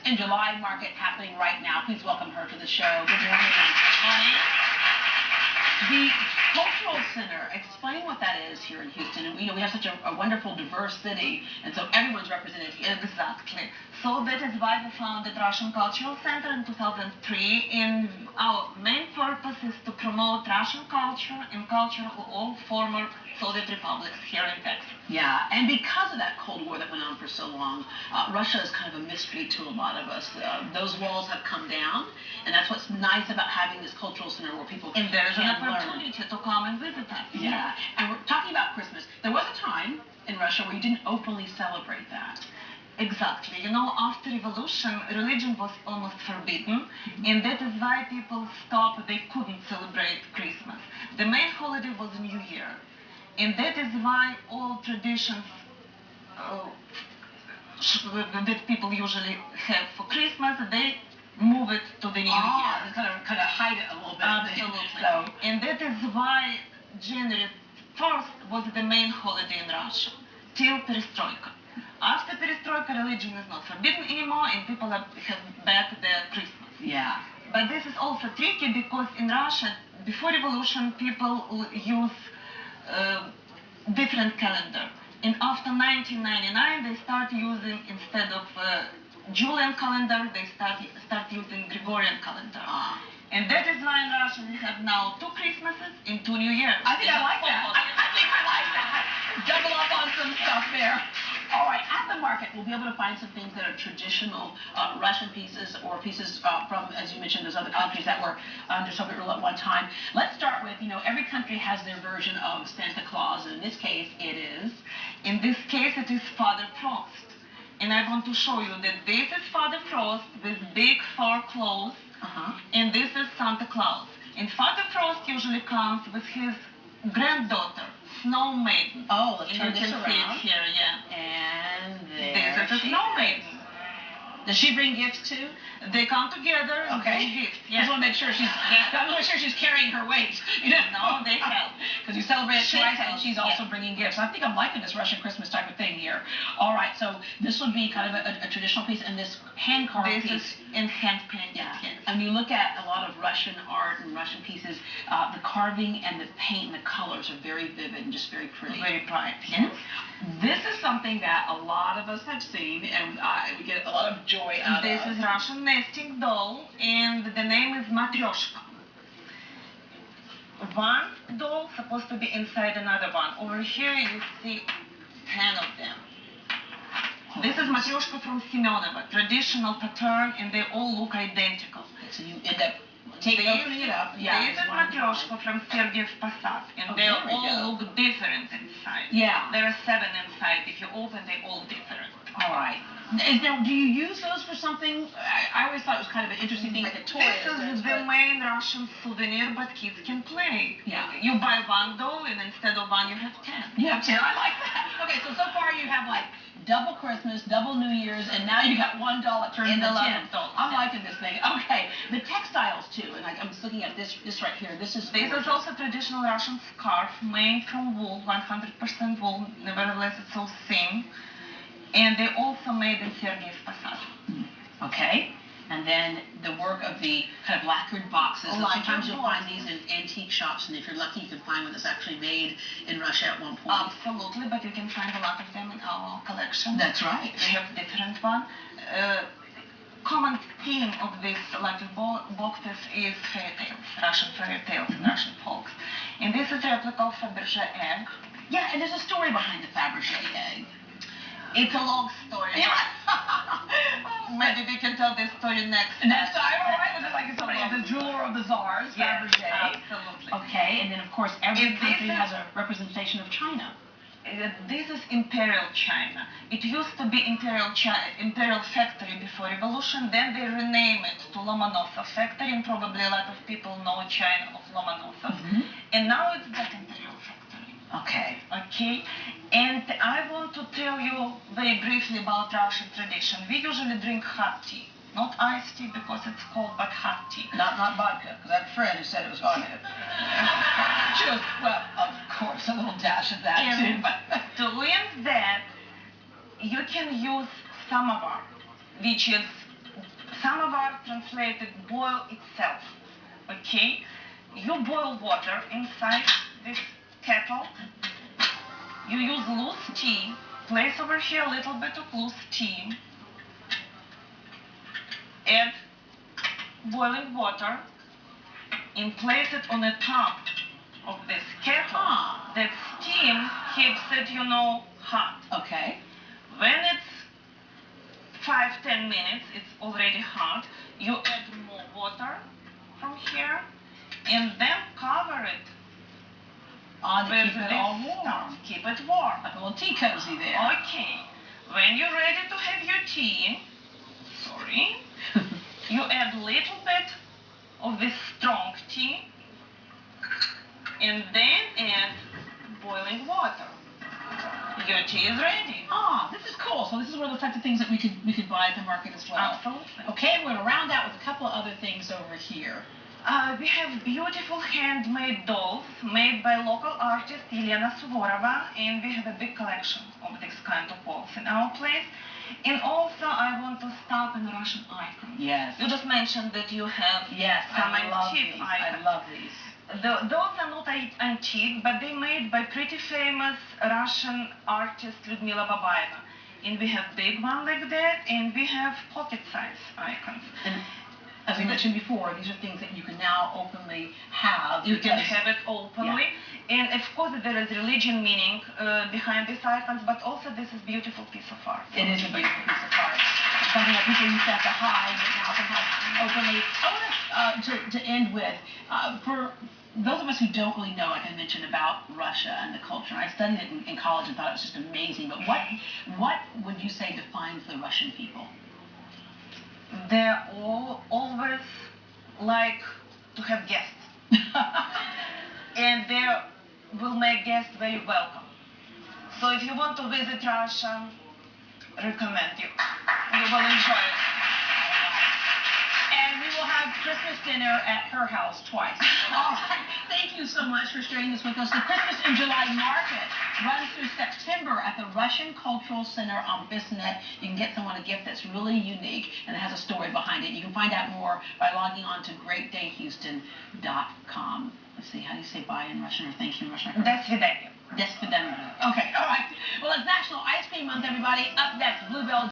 in July market happening right now. Please welcome her to the show. Good morning. The Cultural Center, explain what that is here in Houston. And we have such a wonderful, diverse city, and so everyone's represented here. Exactly. So that is why we founded Russian Cultural Center in 2003. And our main purpose is to promote Russian culture and culture of all former Soviet republics here in Texas. Yeah, and because of that Cold War that went on for so long, Russia is kind of a mystery to a lot of us. Those walls have come down, and that's what's nice about having this cultural center where people and there's an can opportunity to come and visit us. Yeah, and we're talking about Christmas. There was a time in Russia where you didn't openly celebrate that. Exactly. You know, after revolution, religion was almost forbidden, and that is why people stopped. They couldn't celebrate Christmas. The main holiday was New Year. And that is why all traditions that people usually have for Christmas, they move it to the New Year. They kind of hide it a little bit. Absolutely. So. And that is why January 1st was the main holiday in Russia, till Perestroika. After Perestroika, religion is not forbidden anymore, and people have back their Christmas. Yeah. But this is also tricky because in Russia, before revolution, people use different calendar, and after 1999 they start using, instead of Julian calendar, they start using Gregorian calendar. And that is why in Russia we have now 2 Christmases and 2 New Years. I think I like that. I think I like that. Double up on some stuff there. All right, at the market, we'll be able to find some things that are traditional Russian pieces or pieces from, as you mentioned, those other countries that were under Soviet rule at one time. Let's start with, every country has their version of Santa Claus, and in this case, it is Father Frost. And I want to show you that this is Father Frost with big fur clothes, and this is Santa Claus. And Father Frost usually comes with his granddaughter, Snow Maiden. Oh, let's turn this around. You can see it here, yeah. And there this is a Snow Maiden. Does she bring gifts too? They come together and bring gifts. Yeah. I just want to make sure she's carrying her weight. No, they help. Because you celebrate it twice, and she's also bringing gifts. I think I'm liking this Russian Christmas type of thing here. All right, so this would be kind of a traditional piece, and this hand-carved piece. This is in hand-painted. Yeah. And you look at a lot of Russian art and Russian pieces, the carving and the paint and the colors are very vivid and just very pretty. Very bright, yes. This is something that a lot of us have seen, and we get a lot of joy out of. This is Russian nesting doll, and the name is Matryoshka. One doll supposed to be inside another one. Over here you see 10 of them. This is Matryoshka from Semyonova, traditional pattern, and they all look identical. So you end up opening it up. Yeah, this is Matryoshka from Sergiev Posad, and they all look different inside. Yeah. There are 7 inside. If you open, they're all different. All right. Now, do you use those for something? I always thought it was kind of an interesting thing, like a toy. This is the main Russian souvenir, but kids can play. Yeah. You buy one doll, and instead of one, you have 10. You have 10. I like that. Okay, so far you have like double Christmas, double New Year's, and now you got $1 turns into 10. I'm liking this thing. Okay, the textiles too, and I'm just looking at this right here. This is also traditional Russian scarf made from wool, 100% wool. Nevertheless, it's so thin. And they also made in Sergiev Posad. Okay. And then the work of the kind of lacquered boxes. Sometimes you'll find these in antique shops, and if you're lucky, you can find one that's actually made in Russia at one point. Absolutely, but you can find a lot of them in our collection. That's right. We have different one. Common theme of these lacquered boxes is fairy tales, Russian fairy tales and Russian folks. And this is a replica of Fabergé egg. Yeah, and there's a story behind the Fabergé egg. It's a long story. Yeah. Maybe we can tell this story next time. All right. It's like somebody of the jeweler of the czars, Fabergé. Absolutely. Okay, and then of course every country has a representation of China. This is Imperial China. It used to be Imperial Factory before revolution. Then they renamed it to Lomonosov Factory, and probably a lot of people know China of Lomonosov. And now it's that Imperial Factory. Okay. Okay. And I want to tell you very briefly about Russian tradition. We usually drink hot tea. Not iced tea because it's cold, but hot tea. Not vodka, because I had a friend who said it was vodka. Well, of course, a little dash of that too. But doing that, you can use samovar, which is Samovar translated boil itself. Okay? You boil water inside this kettle. You use loose tea. Place over here a little bit of loose tea. Add boiling water and place it on the top of this kettle. That steam keeps it, hot. Okay. When it's 5-10 minutes, it's already hot. You add more water from here and then cover it. To keep it all warm. Stuff. Keep it warm. Like a little tea cozy there. Okay. When you're ready to have your tea, you add a little bit of this strong tea and then add boiling water. Your tea is ready. This is cool. So this is one of the types of things that we could buy at the market as well. Absolutely. Okay, we're going to round out with a couple of other things over here. We have beautiful handmade dolls made by local artist Елена Суворова, and we have a big collection of this kind of dolls in our place. And also, I want to stop in Russian icons. Yes. You just mentioned that you have some antique icons. I love these. Those are not antique, but they're made by pretty famous Russian artist Lyudmila Babaeva. And we have big one like that, and we have pocket-size icons. And as we mentioned before, these are things that you can now openly have. You can have it openly. Yeah. And of course, there is religion meaning behind these icons, but also this is a beautiful piece of art. It is a beautiful piece of art. It's something that people used to have to hide, but now can have openly. I want to end with, for those of us who don't really know, like I mentioned, about Russia and the culture, I studied it in college and thought it was just amazing, but what would you say defines the Russian people? They're always like to have guests. And they will make guests very welcome. So if you want to visit Russia, recommend you. You will enjoy it. And we will have Christmas dinner at her house twice. All right. Thank you so much for sharing this with us. The Christmas in July market runs through September at the Russian Cultural Center on Bissonnette. You can get someone a gift that's really unique and it has a story behind it. You can find out more by logging on to greatdayhouston.com. Let's see, how do you say bye in Russian or thank you in Russian? До свидания. До свидания. Okay, all right. Well, it's National Ice Cream Month, everybody. Up next, Bluebell.